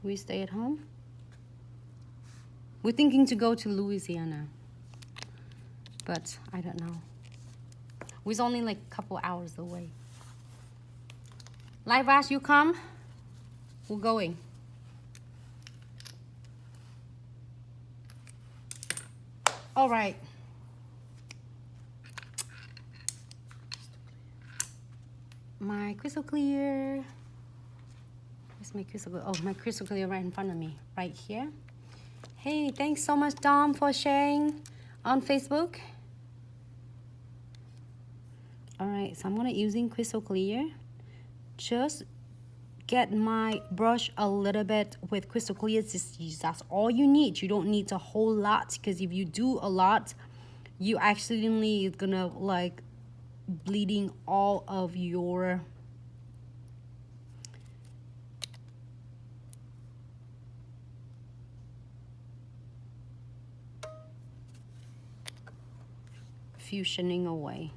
we stay at home. We're thinking to go to Louisiana, but I don't know. We're only like a couple hours away. Live Ash, you come? We're going. All right. My crystal clear. Where's my crystal clear? Oh, my crystal clear right in front of me, right here. Hey, thanks so much, Dom, for sharing on Facebook. All right, so I'm gonna using crystal clear. Just get my brush a little bit with crystal clear. That's all you need. You don't need a whole lot, because if you do a lot, you accidentally is gonna like bleeding all of your fusioning away.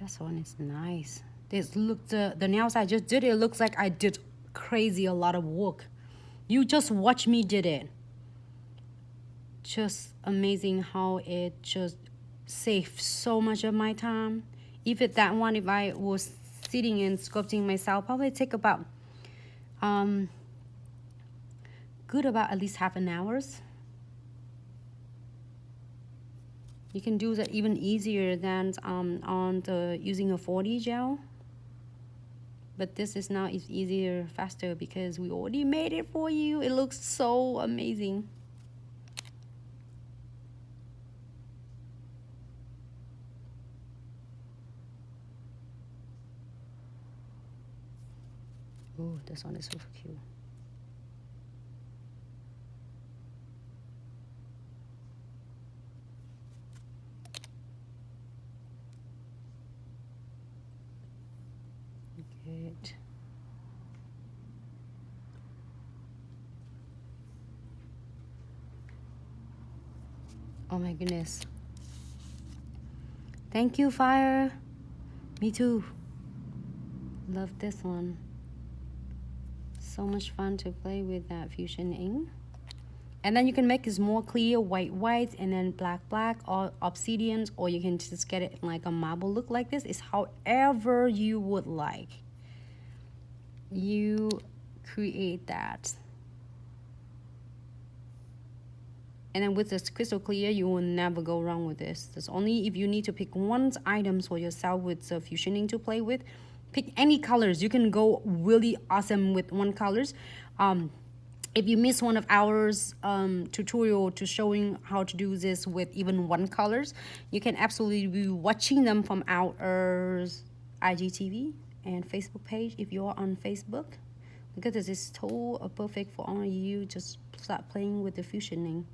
This one is nice. This look, the nails I just did, it looks like I did crazy a lot of work. You just watch me did it. Just amazing how it just saved so much of my time. Even that one, if I was sitting and sculpting myself, probably take about good about at least half an hour. You can do that even easier than on the using a 4D gel. But this is now is easier, faster, because we already made it for you. It looks so amazing. Oh, this one is super cute. Good. Oh my goodness. Thank you, Fire. Me too. Love this one. So much fun to play with that fusion ink. And then you can make this more clear, white, and then black, or obsidian, or you can just get it like a marble look like this. It's however you would like. You create that. And then with this crystal clear, you will never go wrong with this. There's only if you need to pick one item for yourself with the fusioning to play with, pick any colors. You can go really awesome with one colors. If you miss one of ours tutorial to showing how to do this with even one colors, you can absolutely be watching them from our IGTV and Facebook page if you're on Facebook, because this is so perfect for only you. Just start playing with the fusioning.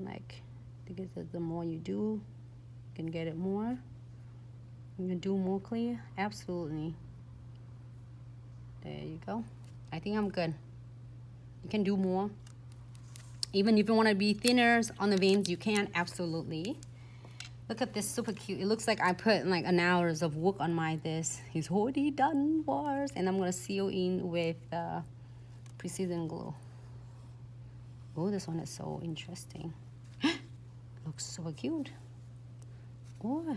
Like, because the more you do, you can get it more. You can do more clear. Absolutely. There you go. I think I'm good. You can do more. Even if you want to be thinner on the veins, you can, absolutely. Look at this, super cute. It looks like I put like an hours of work on this. It's already done for us. And I'm going to seal in with precision glue. Oh, this one is so interesting. Looks so cute. Oh,